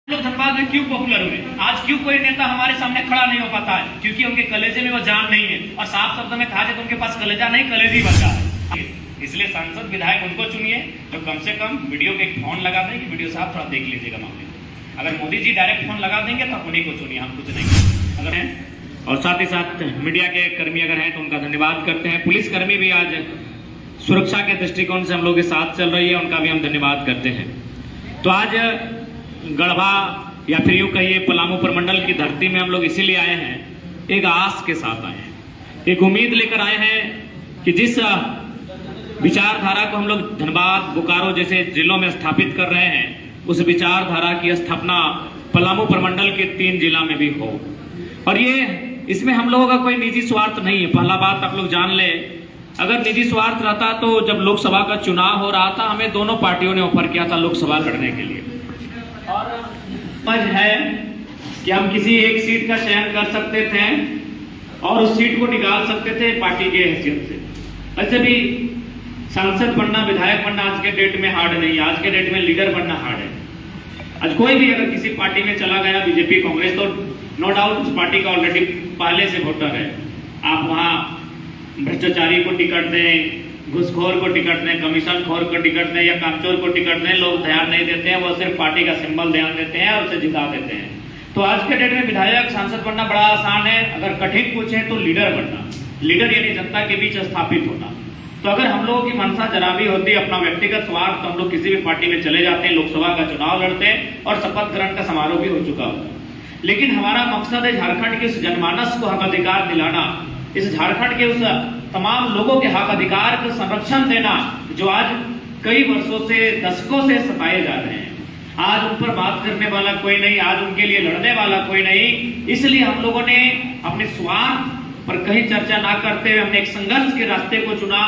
लोग धनबाद में क्यों पॉपुलर हुए? आज क्यों कोई नेता हमारे सामने खड़ा नहीं हो पाता है? क्योंकि उनके कलेजे में वो जान नहीं है, और साफ शब्दों में कहा जाए तो उनके पास कलेजा नहीं कलेजी बचा है। इसलिए सांसद विधायक उनको चुनिए जो कम से कम वीडियो के फोन लगा दें कि वीडियो साहब थोड़ा देख लीजिएगा मामले को। अगर मोदी जी डायरेक्ट फोन लगा देंगे तो उन्हीं को चुनिए, हम कुछ नहीं अगर हैं। और साथ ही साथ मीडिया के कर्मी अगर हैं तो उनका धन्यवाद करते हैं। पुलिस कर्मी भी आज सुरक्षा के दृष्टिकोण से हम लोग के साथ चल रही है, उनका भी हम धन्यवाद करते हैं। तो आज गढ़वा या फिर यूं कहिए पलामू प्रमंडल की धरती में हम लोग इसीलिए आए हैं, एक आस के साथ आए हैं, एक उम्मीद लेकर आए हैं कि जिस विचारधारा को हम लोग धनबाद बोकारो जैसे जिलों में स्थापित कर रहे हैं, उस विचारधारा की स्थापना पलामू प्रमंडल के 3 जिला में भी हो। और ये इसमें हम लोगों का कोई निजी स्वार्थ नहीं है। पहला बात आप लोग जान ले, अगर निजी स्वार्थ रहता तो जब लोकसभा का चुनाव हो रहा था हमें दोनों पार्टियों ने ऑफर किया था लोकसभा लड़ने के लिए, और है कि हम किसी एक सीट का चयन कर सकते थे और उस सीट को निकाल सकते थे पार्टी के हैसियत से। वैसे भी सांसद बनना, विधायक बनना आज के डेट में हार्ड नहीं है, आज के डेट में लीडर बनना हार्ड है। आज कोई भी अगर किसी पार्टी में चला गया, बीजेपी कांग्रेस, तो नो डाउट उस पार्टी का ऑलरेडी पहले से वोटर है। आप वहां भ्रष्टाचारी को टिकट दें, घुसखोर को टिकट दें, कमीशन खोर को टिकट दें या कामचोर को टिकट दें, लोग ध्यान नहीं देते हैं, वो सिर्फ पार्टी का सिंबल ध्यान देते हैं और उसे जिता देते हैं। तो आज के डेट में विधायक सांसद बनना बड़ा आसान है। अगर कठिन पूछे तो लीडर बनना, लीडर यानी जनता के बीच स्थापित होना। तो अगर हम लोगों की मनसा जरा भी होती अपना व्यक्तिगत स्वार्थ, तो हम लोग किसी भी पार्टी में चले जाते हैं, लोकसभा का चुनाव लड़ते हैं और शपथ ग्रहण का समारोह भी हो चुका होता। लेकिन हमारा मकसद है झारखंड के उस जनमानस को हक अधिकार दिलाना, इस झारखंड के उस तमाम लोगों के हक अधिकार को संरक्षण देना जो आज कई वर्षों से, दशकों से सताए जा रहे हैं। आज उन पर बात करने वाला कोई नहीं, आज उनके लिए लड़ने वाला कोई नहीं। इसलिए हम लोगों ने अपने स्वार्थ पर कहीं चर्चा ना करते हुए हमने एक संघर्ष के रास्ते को चुना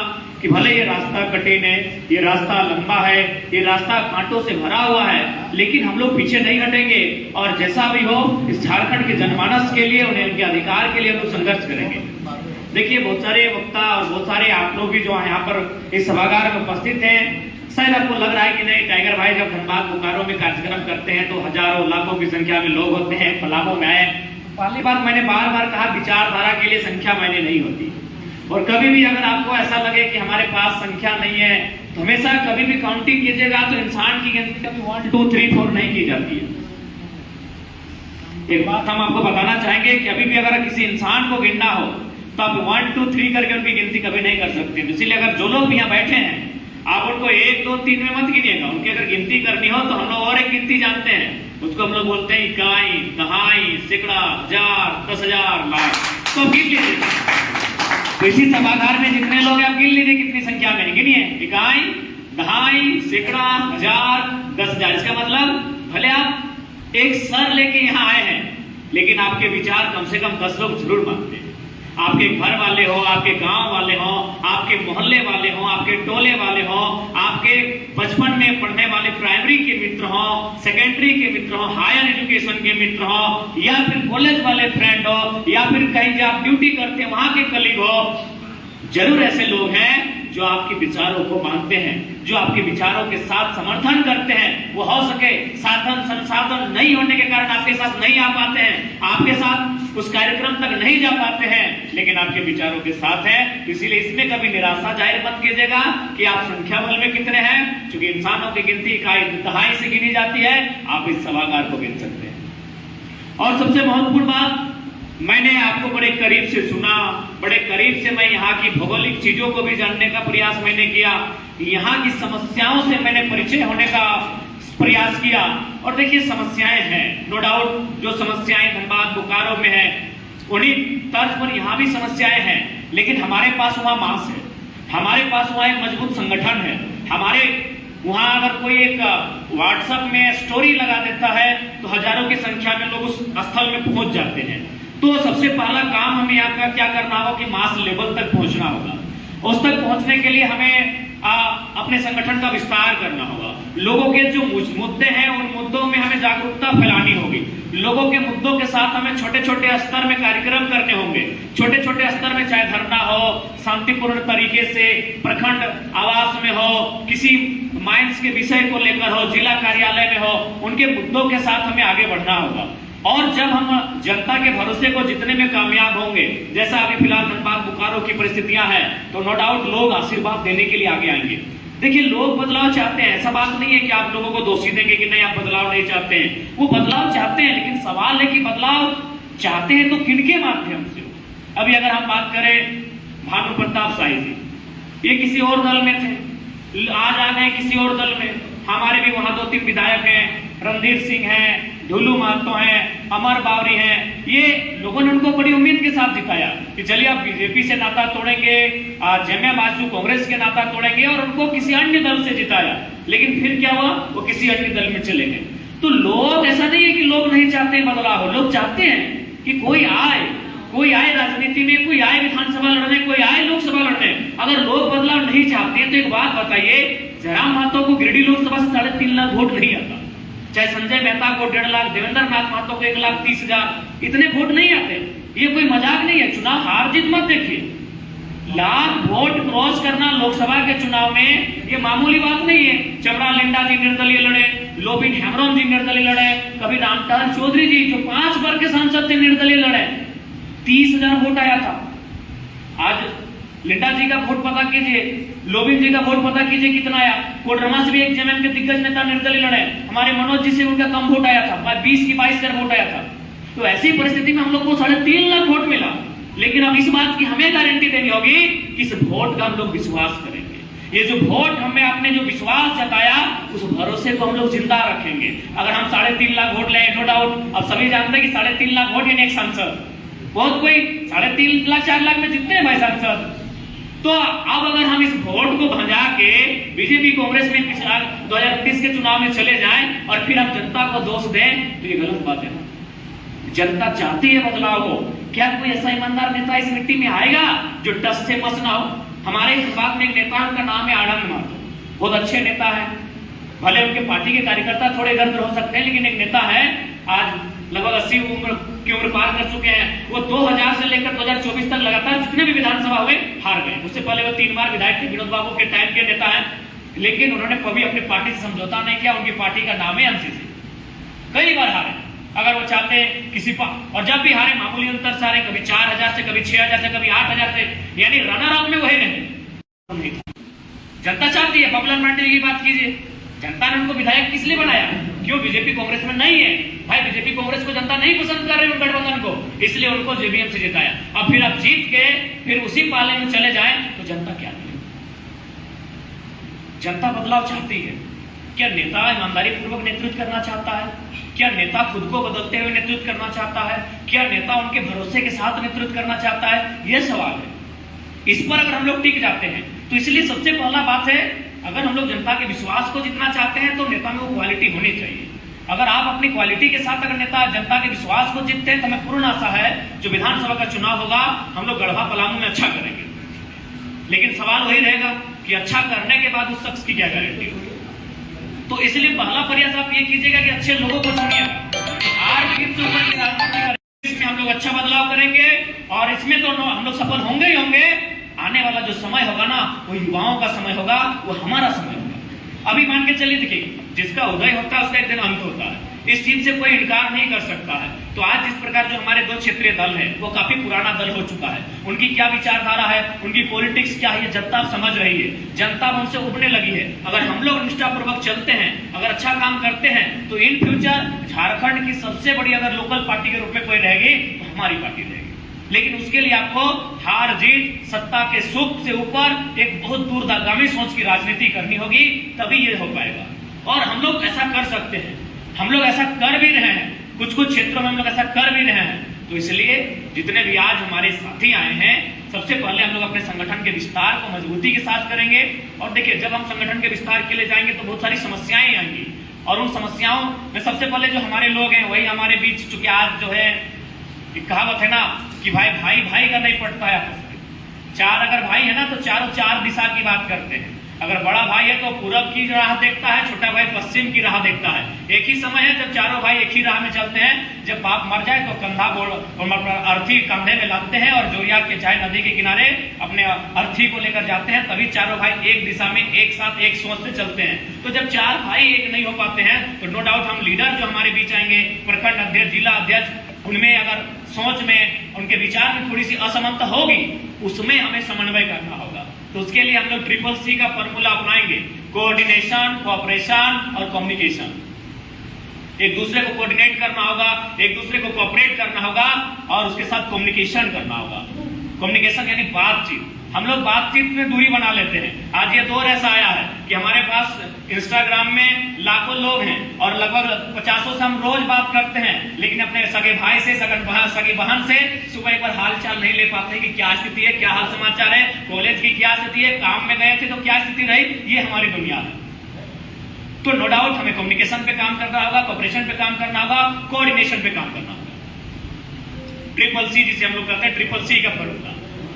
कि भले ये रास्ता कठिन है, ये रास्ता लंबा है, ये रास्ता कांटों से भरा हुआ है, लेकिन हम लोग पीछे नहीं हटेंगे और जैसा भी हो इस झारखंड के जनमानस के लिए, उन्हें उनके अधिकार के लिए हम लोग संघर्ष करेंगे। देखिए बहुत सारे वक्ता और बहुत सारे आप लोग भी जो यहाँ पर इस सभागार में उपस्थित हैं, शायद आपको लग रहा है कि नहीं टाइगर भाई जब धनबाद बोकारो में कार्यक्रम करते हैं तो हजारों लाखों की संख्या में लोग होते हैं, पलामू में आए। पहली बात मैंने बार बार कहा, विचारधारा के लिए संख्या मायने नहीं होती। और कभी भी अगर आपको ऐसा लगे कि हमारे पास संख्या नहीं है तो हमेशा कभी भी काउंटिंग कीजिएगा तो इंसान की गिनती कभी 1 2 3 4 नहीं की जाती है। एक बात हम आपको बताना चाहेंगे कि अभी भी अगर किसी इंसान को गिनना हो तो आप 1 2 3 करके उनकी गिनती कभी नहीं कर सकते। इसीलिए अगर जो लोग यहाँ बैठे हैं आप उनको 1 2 3 में मत गिनिएगा। उनकी अगर गिनती करनी हो तो हम लोग और एक गिनती जानते हैं, उसको हम लोग बोलते हैं इकाई, दहाई, सैकड़ा, हजार, 10,000, लाख। तो गिन लीजिए, तो इसी सभागार में जितने लोग हैं आप गिन लीजिए कितनी संख्या में गिनिए, इकाई, दहाई, सैकड़ा, हजार, 10,000। इसका मतलब भले आप एक सर लेके यहाँ आए हैं लेकिन आपके विचार कम से कम 10 लोग जरूर मानते हैं। आपके घर वाले हो, आपके गांव वाले हो, आपके मोहल्ले वाले हो, आपके टोले वाले हो, आपके बचपन में पढ़ने वाले प्राइमरी के मित्र हो, सेकेंडरी के मित्र हो, हायर एजुकेशन के मित्र हो, या फिर कॉलेज वाले फ्रेंड हो, या फिर कहीं आप ड्यूटी करते हैं वहां के कलीग हो, जरूर ऐसे लोग हैं जो आपके विचारों को मानते हैं, जो आपके विचारों के साथ समर्थन करते हैं। वो हो सके साधन संसाधन नहीं होने के कारण आपके साथ नहीं आ पाते हैं, आपके साथ उस कार्यक्रम तक नहीं जा पाते हैं, लेकिन आपके विचारों के साथ है। इसीलिए इसमें कभी निराशा जाहिर मत कीजिएगा कि आप संख्या बल में कितने हैं, क्योंकि इंसानों की गिनती इकाई, दहाई से गिनी जाती है, आप इस सभागार को गिन सकते हैं। और सबसे महत्वपूर्ण बात, मैंने आपको बड़े करीब से सुना, बड़े करीब से मैं यहाँ की भौगोलिक चीजों को भी जानने का प्रयास मैंने किया, यहाँ की समस्याओं से मैंने परिचय होने का प्रयास किया। और देखिए समस्याएं हैं, नो डाउट जो समस्याएं धनबाद बोकारो में है उन्हीं तर्ज पर यहाँ भी समस्याएं हैं, लेकिन हमारे पास वहाँ मांस है, हमारे पास वहाँ एक मजबूत संगठन है। हमारे वहां अगर कोई एक व्हाट्सएप में स्टोरी लगा देता है तो हजारों की संख्या में लोग उस स्थल में पहुंच जाते हैं। तो सबसे पहला काम हमें यहाँ का क्या करना होगा कि मास लेवल तक पहुंचना होगा। उस तक पहुंचने के लिए हमें अपने संगठन का विस्तार करना होगा। लोगों के जो मुद्दे हैं उन मुद्दों में हमें जागरूकता फैलानी होगी। लोगों के मुद्दों के साथ हमें छोटे छोटे स्तर में कार्यक्रम करने होंगे। छोटे छोटे स्तर में चाहे धरना हो, शांतिपूर्ण तरीके से प्रखंड आवास में हो, किसी माइंस के विषय को लेकर हो, जिला कार्यालय में हो, उनके मुद्दों के साथ हमें आगे बढ़ना होगा। और जब हम जनता के भरोसे को जितने में कामयाब होंगे, जैसा अभी फिलहाल धनबाद बोकारो की परिस्थितियां हैं, तो नो डाउट लोग आशीर्वाद देने के लिए आगे आएंगे। देखिए, लोग बदलाव चाहते हैं, ऐसा बात नहीं है कि आप लोगों को दोषी देंगे कि नहीं आप बदलाव नहीं चाहते हैं। वो बदलाव चाहते हैं, लेकिन सवाल है कि बदलाव चाहते हैं तो किनके माध्यम से। अभी अगर हम बात करें भानु प्रताप शाही जी, ये किसी और दल में थे, आज आ गए किसी और दल में। हमारे भी वहां 2-3 विधायक हैं, रणधीर सिंह हैं, ढुलू महतो हैं, अमर बावरी हैं। ये लोगों ने उनको बड़ी उम्मीद के साथ जिताया कि चलिए आप बीजेपी से नाता तोड़ेंगे, जमिया बाजू कांग्रेस के नाता तोड़ेंगे, और उनको किसी अन्य दल से जिताया। लेकिन फिर क्या हुआ, वो किसी अन्य दल में चले गए। तो लोग, ऐसा नहीं है कि लोग नहीं चाहते बदलाव, लोग चाहते हैं कि कोई आए राजनीति में, कोई आए विधानसभा लड़ने, कोई आए लोकसभा लड़ने। अगर लोग बदलाव नहीं चाहते हैं तो एक बात बताइए, जयराम महतो को गिरिडीह लोकसभा से 3.5 लाख वोट नहीं आता, चाहे संजय मेहता को 1.5 लाख, देवेंद्र नाथ महतो को 1,30,000, इतने वोट नहीं आते। ये कोई मजाक नहीं है। चुनाव हार जीत मत देखिए, लाख वोट क्रॉस करना लोकसभा के चुनाव में ये मामूली बात नहीं है। चमरा लिंडा जी निर्दलीय लड़े, लोबिन हेम्ब्रम जी निर्दलीय लड़े, कभी रामटहल चौधरी जी जो 5 बार के सांसद थे निर्दलीय लड़े, 30,000 वोट आया था। आज लिंडा जी का वोट पता कीजिए, लोबिन जी का वोट पता कीजिए कितना आया। कोडरमा से भी एक जेएमएम के दिग्गज नेता निर्दलीय लड़े, हमारे मनोज जी से उनका कम वोट आया था, 20 की 22,000 वोट आया था। तो ऐसी परिस्थिति में हम लोग को 3.5 लाख वोट मिला। लेकिन अब इस बात की हमें गारंटी देनी होगी कि इस वोट का हम लोग विश्वास करेंगे। ये जो वोट हमें, आपने जो विश्वास जताया, उस भरोसे को हम लोग जिंदा रखेंगे। अगर हम 3.5 लाख वोट लें, नो डाउट अब सभी जानते हैं कि 3.5 लाख वोट यानी एक सांसद, बहुत कोई 3.5 लाख 4 लाख में जीतते हैं भाई सांसद। तो अब अगर हम इस वोट को भंजा के बीजेपी कांग्रेस में पिछला 2029 के चुनाव में चले जाएं और फिर हम जनता को दोष दें, तो ये गलत बात है। जनता चाहती है बदलाव हो। क्या कोई ऐसा ईमानदार नेता इस मिट्टी में आएगा जो टस से मस ना हो? हमारे इस बात में एक नेता, उनका नाम है आनंद महतो, बहुत अच्छे नेता है। भले उनके पार्टी के कार्यकर्ता थोड़े गर्द हो सकते हैं, लेकिन एक नेता है, आज लगभग 80 की उम्र पार कर चुके हैं। वो 2000 से लेकर 2024 तक लगातार जितने भी विधानसभा हुए हार गए। उससे पहले वो 3 बार विधायक थे, विनोद बाबू के टाइम के नेता है, लेकिन उन्होंने कभी अपनी पार्टी से समझौता नहीं किया। उनकी पार्टी का नाम है एनसीसी। कई बार हारे। अगर वो चाहते हैं किसी और जब भी हारे मामूली अंतर से हारे, कभी 4000 से, कभी 6000 से, कभी 8000 से, यानी रनर अप में वही नहीं। जनता चाहती है। बबलन मांडे की बात कीजिए, जनता ने उनको विधायक किस लिए बनाया? क्यों? बीजेपी कांग्रेस में नहीं है भाई, बीजेपी कांग्रेस को जनता नहीं पसंद कर रही है, गठबंधन को, इसलिए उनको जेबीएम से जिताया। अब फिर आप जीत के फिर उसी पाले में चले जाएं तो जनता क्या करेगी? जनता बदलाव चाहती है। क्या नेता ईमानदारी पूर्वक नेतृत्व करना चाहता है? क्या नेता खुद को बदलते हुए नेतृत्व करना चाहता है? क्या नेता उनके भरोसे के साथ नेतृत्व करना चाहता है? यह सवाल है। इस पर अगर हम लोग टिक जाते हैं तो इसलिए सबसे पहला बात है, अगर हम लोग जनता के विश्वास को जितना चाहते हैं तो नेता में वो क्वालिटी होनी चाहिए। अगर आप अपनी क्वालिटी के साथ अगर नेता जनता के विश्वास को जीतते हैं तो हमें पूर्ण आशा है जो विधानसभा का चुनाव होगा हम लोग गढ़वा पलामू में अच्छा करेंगे। लेकिन सवाल वही रहेगा कि अच्छा करने के बाद उस शख्स की क्या गारंटी होगी। तो इसलिए पहला प्रयास आप ये कीजिएगा कि अच्छे लोगों को चुनिएगा। हार जीत से ऊपर की राजनीति करेंगे, हम लोग अच्छा बदलाव करेंगे और इसमें तो हम लोग सफल होंगे ही होंगे। आने वाला जो समय होगा ना, वो युवाओं का समय होगा, वो हमारा समय होगा। अभी मान के चलिए, देखिए जिसका उदय होता है उसका एक दिन अंत होता है, इस चीज से कोई इनकार नहीं कर सकता है। तो आज जिस प्रकार जो हमारे 2 क्षेत्रीय दल है वो काफी पुराना दल हो चुका है, उनकी क्या विचारधारा है, उनकी पॉलिटिक्स क्या है, जनता समझ रही है, जनता उनसे उबरने लगी है। अगर हम लोग निष्ठापूर्वक चलते हैं, अगर अच्छा काम करते हैं तो इन फ्यूचर झारखंड की सबसे बड़ी अगर लोकल पार्टी के रूप में कोई रहेगी तो हमारी पार्टी रहेगी। लेकिन उसके लिए आपको हार जीत, सत्ता के सुख से ऊपर एक बहुत दूरगामी सोच की राजनीति करनी होगी, तभी ये हो पाएगा। और हम लोग ऐसा कर सकते हैं, हम लोग ऐसा कर भी रहे हैं, कुछ कुछ क्षेत्रों में हम लोग ऐसा कर भी रहे हैं। तो इसलिए जितने भी आज हमारे साथी आए हैं, सबसे पहले हम लोग अपने संगठन के विस्तार को मजबूती के साथ करेंगे। और देखिए, जब हम संगठन के विस्तार के लिए जाएंगे तो बहुत सारी समस्याएं आएंगी, और उन समस्याओं में सबसे पहले जो हमारे लोग हैं वही हमारे बीच, चूंकि आज जो है एक कहावत है ना कि भाई भाई भाई का नहीं पड़ता है आपस में। 4 अगर भाई है ना तो चारों 4 दिशा की बात करते हैं। अगर बड़ा भाई है तो पूरब की राह देखता है, छोटा भाई पश्चिम की राह देखता है। एक ही समय है जब चारों भाई एक ही राह में चलते हैं। जब बाप मर जाए तो कंधा अर्थी कंधे में लादते हैं और जोरिया के चाहे नदी के किनारे अपने अर्थी को लेकर जाते हैं, तभी चारों भाई एक दिशा में एक साथ एक सोच से चलते हैं। तो जब चार भाई एक नहीं हो पाते हैं तो नो डाउट हम लीडर जो हमारे बीच आएंगे, प्रखंड अध्यक्ष, जिला अध्यक्ष, उनमें अगर सोच में, उनके विचार में थोड़ी सी असमानता होगी, उसमें हमें समन्वय करना होगा। तो उसके लिए हम लोग ट्रिपल सी का फॉर्मूला अपनाएंगे, कोऑर्डिनेशन, कोऑपरेशन और कम्युनिकेशन। एक दूसरे को कोऑर्डिनेट करना होगा, एक दूसरे को कोऑपरेट करना होगा और उसके साथ कम्युनिकेशन करना होगा। कम्युनिकेशन यानी बातचीत। हम लोग बातचीत में दूरी बना लेते हैं। आज ये दौर ऐसा आया है कि हमारे पास इंस्टाग्राम में लाखों लोग हैं और लगभग 50 से हम रोज बात करते हैं, लेकिन अपने सगे भाई से, सगी बहन से सुबह एक बार हाल चाल नहीं ले पाते कि क्या स्थिति है, क्या हाल समाचार है, कॉलेज की क्या स्थिति है, काम में गए थे तो क्या स्थिति रही। ये हमारी दुनिया है। तो नो डाउट हमें कम्युनिकेशन पे काम करना होगा, कोऑपरेशन पे काम करना होगा, कोऑर्डिनेशन पे काम करना होगा। ट्रिपल सी जिसे हम लोग कहते हैं, ट्रिपल सी का फॉर्मूला।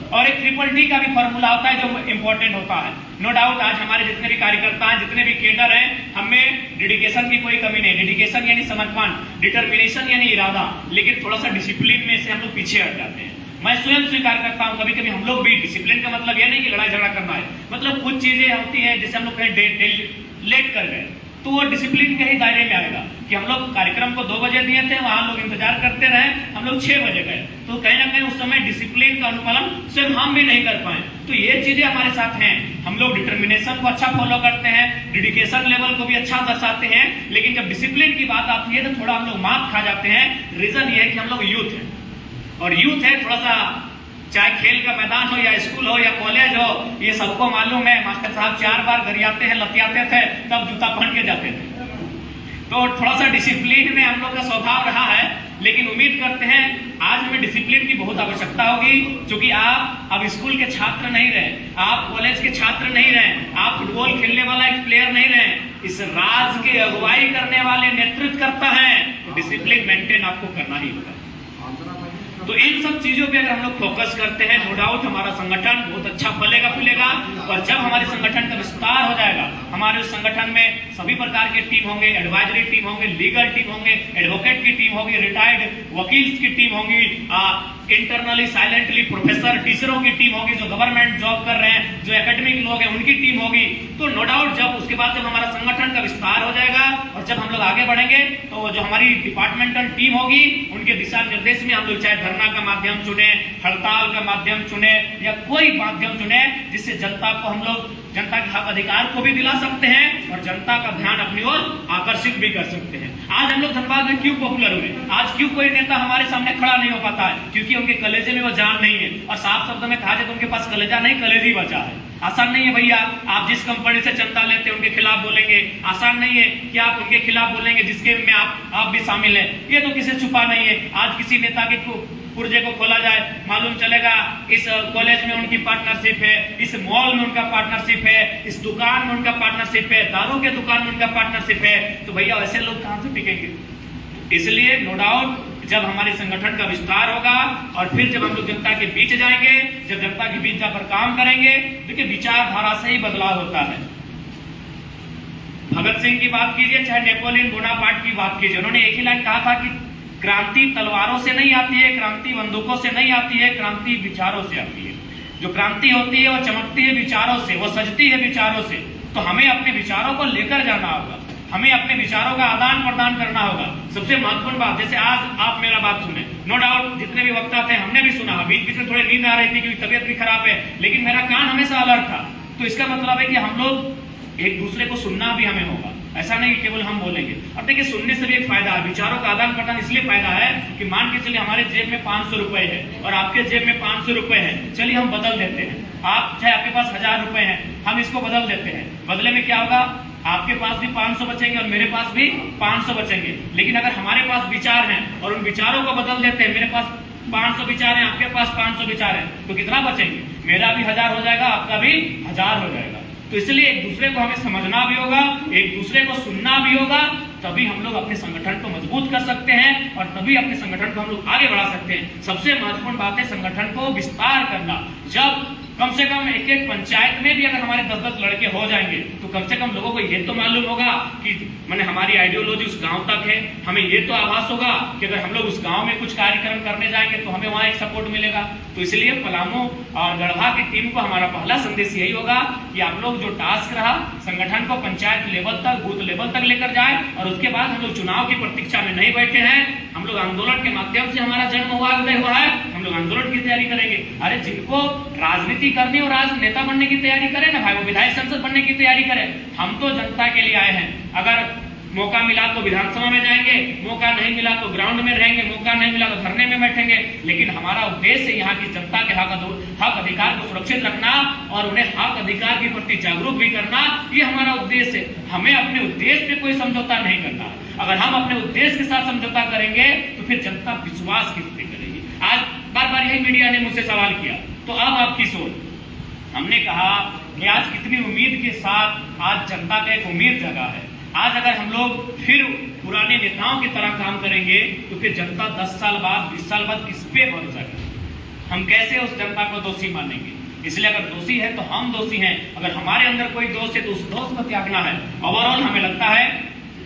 और एक ट्रिपल डी का भी फॉर्मूला होता है जो इंपॉर्टेंट होता है। नो डाउट आज हमारे जितने भी कार्यकर्ता हैं, जितने भी केडर हैं, हमें डेडिकेशन की कोई कमी नहीं। डेडिकेशन यानी समर्पण, डिटर्मिनेशन यानी इरादा, लेकिन थोड़ा सा डिसिप्लिन में से हम लोग पीछे हट जाते हैं। मैं स्वयं स्वीकार करता हूं कभी कभी हम लोग भी, डिसिप्लिन का मतलब यह नहीं कि लड़ाई झगड़ा करना है, मतलब कुछ चीजें होती है जैसे हम लोग कहीं लेट कर गए तो वो डिसिप्लिन के ही दायरे में आएगा कि हम लोग कार्यक्रम को 2 बजे दिए थे, वहां लोग इंतजार करते रहे, हम लोग 6 बजे गए, तो कहीं ना कहीं उस समय डिसिप्लिन का अनुपालन स्वयं हम भी नहीं कर पाए। तो ये चीजें हमारे साथ हैं। हम लोग डिटर्मिनेशन को अच्छा फॉलो करते हैं, डेडिकेशन लेवल को भी अच्छा दर्शाते हैं, लेकिन जब डिसिप्लिन की बात आती है तो थोड़ा हम लोग मात खा जाते हैं। रीजन ये है कि हम लोग यूथ है, और यूथ है थोड़ा सा, चाहे खेल का मैदान हो या स्कूल हो या कॉलेज हो, ये सबको मालूम है मास्टर साहब 4 बार गरियाते हैं, लतियाते थे, तब जूता पहन के जाते थे। तो थोड़ा सा डिसिप्लिन में हम लोग का स्वभाव रहा है, लेकिन उम्मीद करते हैं आज हमें डिसिप्लिन की बहुत आवश्यकता होगी, क्योंकि आप अब स्कूल के छात्र नहीं रहे, आप कॉलेज के छात्र नहीं रहे, आप फुटबॉल खेलने वाला एक प्लेयर नहीं रहे, इस राज की अगुवाई करने वाले नेतृत्व करता है। डिसिप्लिन मेंटेन आपको करना ही होगा। तो इन सब चीजों पे अगर हम लोग फोकस करते हैं, नो डाउट हमारा संगठन बहुत अच्छा फलेगा फूलेगा। और जब हमारे संगठन का विस्तार हो जाएगा, हमारे उस संगठन में सभी प्रकार के टीम होंगे, एडवाइजरी टीम होंगे, लीगल टीम होंगे, एडवोकेट की टीम होगी, रिटायर्ड वकील की टीम होगी, इंटरनली साइलेंटली प्रोफेसर टीचरों की टीम होगी, जो गवर्नमेंट जॉब कर रहे हैं, जो एकेडमिक लोग हैं उनकी टीम होगी। तो नो डाउट जब उसके बाद जब हमारा संगठन का विस्तार हो जाएगा और जब हम लोग आगे बढ़ेंगे तो जो हमारी डिपार्टमेंटल टीम होगी उनके दिशा निर्देश में हम लोग चाहे धरना का माध्यम चुने, हड़ताल का माध्यम चुने या कोई माध्यम चुने, जिससे जनता को हम लोग जनता के हक अधिकार को भी दिला सकते हैं और जनता का ध्यान अपनी ओर आकर्षित भी कर सकते हैं। आज हम लोग धनबाद में क्यों पॉपुलर हुए, आज क्यों कोई नेता हमारे सामने खड़ा नहीं हो पाता है, क्योंकि उनके कलेजे में वो जान नहीं है। और साफ शब्दों में कहा जाए तो उनके पास कलेजा नहीं, कलेजी बचा है। आसान नहीं है भैया, आप जिस कंपनी से चंदा लेते हैं उनके खिलाफ बोलेंगे, आसान नहीं है कि आप उनके खिलाफ बोलेंगे जिसके में आप भी शामिल है। ये तो किसी छुपा नहीं है। आज किसी नेता के पुर्जे को खोला जाए, मालूम चलेगा इस कॉलेज में उनकी पार्टनरशिप है, इस मॉल में उनका पार्टनरशिप है, इस दुकान में उनका पार्टनरशिप है, दारू के दुकान में उनका पार्टनरशिप है। तो भैया ऐसे लोग कहां से टिकेंगे। इसलिए नो डाउट जब हमारे संगठन का विस्तार होगा और फिर जब हम लोग जनता के बीच जाएंगे, जब जनता के बीच जाकर काम करेंगे, देखिए विचारधारा से ही बदलाव होता है। भगत सिंह की बात कीजिए, चाहे नेपोलियन बोनापार्ट की बात कीजिए, उन्होंने एक ही लाइन कहा था कि क्रांति तलवारों से नहीं आती है, क्रांति बंदूकों से नहीं आती है, क्रांति विचारों से आती है। जो क्रांति होती है वो चमकती है विचारों से, वो सजती है विचारों से। तो हमें अपने विचारों को लेकर जाना होगा, हमें अपने विचारों का आदान प्रदान करना होगा। सबसे महत्वपूर्ण बात, जैसे आज आप मेरा बात सुने, नो डाउट जितने भी वक्ता थे हमने भी सुना, बीच बीच में थोड़ी नींद आ रही थी क्योंकि तबियत भी खराब है, लेकिन मेरा कान हमेशा अलर्ट था। तो इसका मतलब है कि हम लोग एक दूसरे को सुनना भी हमें होगा, ऐसा नहीं कि केवल हम बोलेंगे। अब देखिए सुनने से भी एक फायदा है, विचारों का आदान प्रदान इसलिए फायदा है कि मान के चलिए हमारे जेब में 500 रुपए है और आपके जेब में 500 रुपए है, चलिए हम बदल देते हैं। आप चाहे आपके पास 1000 रुपए है, हम इसको बदल देते हैं। बदले में क्या होगा, आपके पास भी 500 बचेंगे और मेरे पास भी 500 बचेंगे। लेकिन अगर हमारे पास विचार हैं और उन विचारों को बदल देते हैं, मेरे पास 500 विचार हैं, आपके पास 500 विचार हैं, तो कितना बचेंगे, मेरा भी 1000 हो जाएगा, आपका भी 1000 हो जाएगा। तो इसलिए एक दूसरे को हमें समझना भी होगा, एक दूसरे को सुनना भी होगा, तभी हम लोग अपने संगठन को मजबूत कर सकते हैं और तभी अपने संगठन को हम लोग आगे बढ़ा सकते हैं। सबसे महत्वपूर्ण बात है संगठन को विस्तार करना। जब कम से कम एक एक पंचायत में भी अगर हमारे 10-10 लड़के हो जाएंगे तो कम से कम लोगों को ये तो मालूम होगा कि मैंने हमारी आइडियोलॉजी उस गांव तक है। हमें ये तो आभास होगा कि अगर हम लोग उस गांव में कुछ कार्यक्रम करने जाएंगे तो हमें वहां एक सपोर्ट मिलेगा। तो इसलिए पलामू और गढ़वा की टीम को हमारा पहला संदेश यही होगा कि आप लोग जो टास्क रहा संगठन को पंचायत लेवल तक, बूथ लेवल तक लेकर जाए, और उसके बाद हम लोग चुनाव की प्रतीक्षा में नहीं बैठे हैं। हम लोग आंदोलन के माध्यम से हमारा जन्म हुआ है, हम लोग आंदोलन की तैयारी करेंगे। अरे जिनको राजनीति करनी और नेता बनने की तैयारी करें ना भाई, वो विधायक संसद बनने की तैयारी करें। हम तो जनता के लिए आए हैं। अगर मौका मिला तो विधानसभा में जाएंगे, मौका नहीं मिला तो ग्राउंड में रहेंगे, मौका नहीं मिला तो धरने में बैठेंगे, लेकिन हमारा उद्देश्य यहाँ की जनता के हक अधिकार को सुरक्षित रखना और उन्हें हक अधिकार के प्रति जागरूक भी करना, ये हमारा उद्देश्य है। हमें अपने उद्देश्य पे कोई समझौता नहीं करना। अगर हम अपने उद्देश्य के साथ समझौता करेंगे तो फिर जनता विश्वास किस पे करेगी। आज बार बार यही मीडिया ने मुझसे सवाल किया, तो अब आपकी सोच। हमने कहा कि आज कितनी उम्मीद के साथ आज जनता का एक उम्मीद जगा है। आज अगर हम लोग फिर पुराने नेताओं की तरह काम करेंगे तो फिर जनता 10 साल बाद, 20 साल बाद किस पे भरोसा करेगी? हम कैसे उस जनता को दोषी मानेंगे? इसलिए अगर दोषी है तो हम दोषी हैं। अगर हमारे अंदर कोई दोष है तो उस दोष को त्यागना है। ओवरऑल हमें लगता है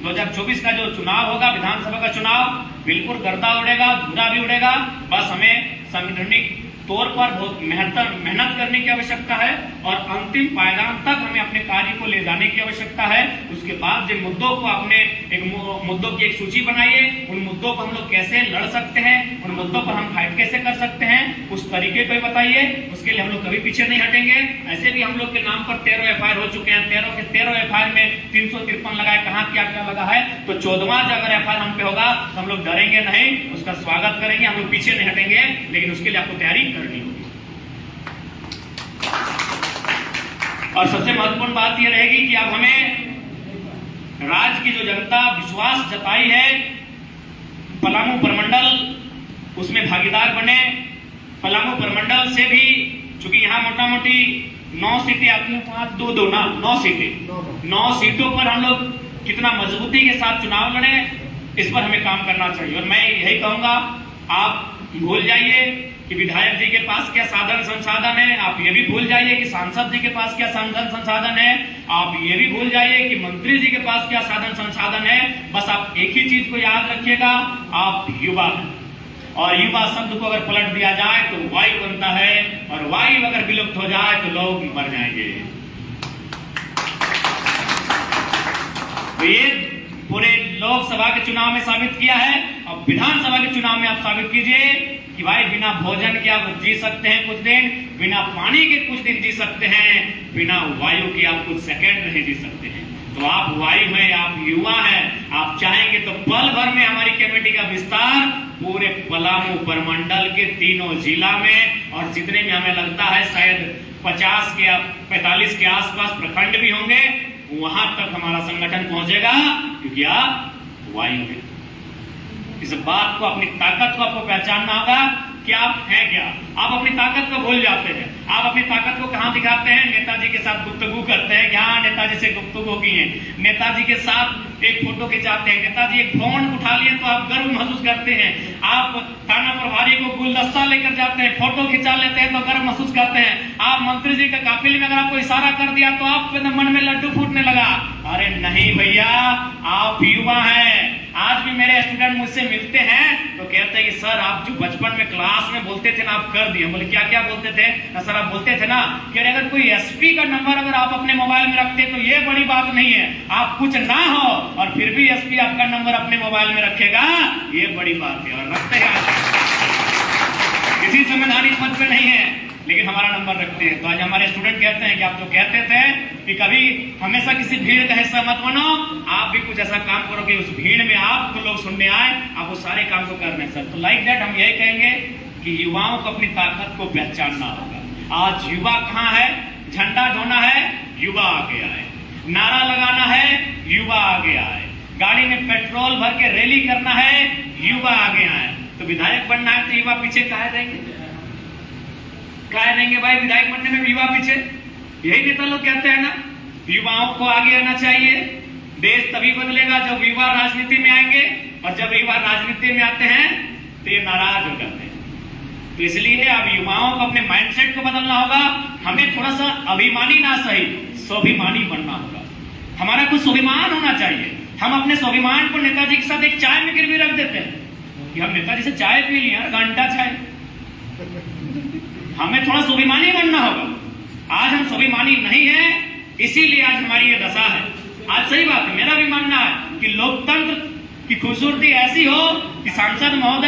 2024 का जो चुनाव होगा, विधानसभा का चुनाव, बिल्कुल गर्दा उड़ेगा, धूरा भी उड़ेगा। बस हमें संगठनिक तौर पर बहुत मेहनत करने की आवश्यकता है और अंतिम पायदान तक हमें अपने कार्य को ले जाने की आवश्यकता है। उसके बाद जिन मुद्दों को आपने मुद्दों की एक सूची बनाइए, उन मुद्दों पर हम लोग कैसे लड़ सकते हैं, उन मुद्दों पर हम फाइट कैसे कर सकते हैं, उस तरीके को बताइए। उसके लिए हम लोग कभी पीछे नहीं हटेंगे। ऐसे भी हम लोग के नाम पर 13 एफआईआर हो चुके हैं। 13 के 13 एफआईआर में 353 लगाए, कहाँ क्या क्या लगा है। तो 14वां अगर एफआईआर हम पे होगा तो हम लोग डरेंगे नहीं, उसका स्वागत करेंगे, हम लोग पीछे नहीं हटेंगे। लेकिन उसके लिए आपको तैयारी करनी होगी। और सबसे महत्वपूर्ण बात यह रहेगी कि अब हमें राज्य की जो जनता विश्वास जताई है, पलामू प्रमंडल उसमें भागीदार बने। पलामू प्रमंडल से भी, चूंकि यहाँ मोटा मोटी 9 सीटें आती हैं, 5 2 ना 9 सीटें, 9 सीटों पर हम लोग कितना मजबूती के साथ चुनाव लड़े, इस पर हमें काम करना चाहिए। और मैं यही कहूंगा, आप भूल जाइए कि विधायक जी के पास क्या साधन संसाधन है, आप ये भी भूल जाइए कि सांसद जी के पास क्या साधन संसाधन है, आप ये भी भूल जाइए कि मंत्री जी के पास क्या साधन संसाधन है। बस आप एक ही चीज को याद रखिएगा, आप युवा हैं। और युवा शब्द को अगर पलट दिया जाए तो वायु बनता है, और वायु अगर विलुप्त हो जाए तो लोग मर जाएंगे। तो ये पूरे लोकसभा के चुनाव में साबित किया है। अब विधानसभा के चुनाव में आप साबित कीजिए कि भाई बिना भोजन के आप जी सकते हैं कुछ दिन, बिना पानी के कुछ दिन जी सकते हैं, बिना वायु के आप कुछ सेकंड नहीं जी सकते हैं। तो आप वायु हैं, आप युवा हैं, आप चाहेंगे तो पल भर में हमारी कमेटी का विस्तार पूरे पलामू प्रमंडल के 3 जिला में, और जितने में हमें लगता है शायद 50 के 45 के आसपास प्रखंड भी होंगे, वहां तक हमारा संगठन पहुंचेगा, क्योंकि आप वायु हैं। इस बात को, अपनी ताकत को आपको पहचानना होगा कि आप हैं क्या। आप अपनी ताकत को भूल जाते हैं। आप अपनी ताकत को कहां दिखाते हैं? नेताजी के साथ गुफ्तगू करते हैं कि हाँ नेताजी से गुफ्तगू की है, नेताजी के साथ एक फोटो खिंचाते हैं, नेताजी एक फोन उठा लिए तो आप गर्व महसूस करते हैं, आप थाना प्रभारी को गुलदस्ता लेकर जाते हैं, फोटो खिंचा लेते हैं तो गर्व महसूस करते हैं, आप मंत्री जी के काफिले में अगर आपको इशारा कर दिया तो आप मन में लड्डू फूटने लगा। अरे नहीं भैया, आप युवा हैं। आज भी मेरे स्टूडेंट मुझसे मिलते हैं तो कहते हैं कि सर आप जो बचपन में क्लास में बोलते थे ना, आप कर दिए। बोले क्या क्या बोलते थे ना सर? आप बोलते थे ना कि अगर कोई एसपी का नंबर अगर आप अपने मोबाइल में रखते तो ये बड़ी बात नहीं है, आप कुछ ना हो और फिर भी एसपी आपका नंबर अपने मोबाइल में रखेगा, ये बड़ी बात है। और रखते हैं, किसी संवैधानिक पद पे नहीं है लेकिन हमारा नंबर रखते हैं। तो आज हमारे स्टूडेंट कहते हैं कि आप जो कहते थे कि कभी हमेशा किसी भीड़ का हिस्सा मत बनो, आप भी कुछ ऐसा काम करो कि उस भीड़ में आपको लोग सुनने आए, आप वो सारे काम को कर रहे हैं सर। तो लाइक दैट हम यही कहेंगे कि युवाओं को अपनी ताकत को पहचानना होगा। आज युवा कहाँ है? झंडा ढोना है, युवा आगे आए, नारा लगाना है, युवा आगे आए, गाड़ी में पेट्रोल भर के रैली करना है, युवा आगे आए। तो विधायक बनना है तो युवा पीछे काहे रहेंगे? काहे रहेंगे भाई? विधायक बनने में युवा पीछे? यही नेता लोग कहते हैं ना, युवाओं को आगे आना चाहिए। देश तभी बदलेगा जब युवा राजनीति में आएंगे, और जब युवा राजनीति में आते हैं तो ये नाराज हो जाते हैं। तो इसलिए अब युवाओं को अपने माइंडसेट को बदलना होगा। हमें थोड़ा सा अभिमानी ना सही, स्वाभिमानी बनना होगा। हमारा कुछ स्वाभिमान होना चाहिए। हम अपने स्वाभिमान को नेताजी के साथ एक चाय में गिरवी रख देते हैं कि हम नेताजी से चाय पी लिए, घंटा चाय। हमें थोड़ा स्वाभिमानी बनना होगा। आज हम स्वाभिमानी नहीं है, इसीलिए आज हमारी ये दशा है। आज सही बात है, मेरा भी मानना है कि लोकतंत्र की खूबसूरती ऐसी हो कि सांसद महोदय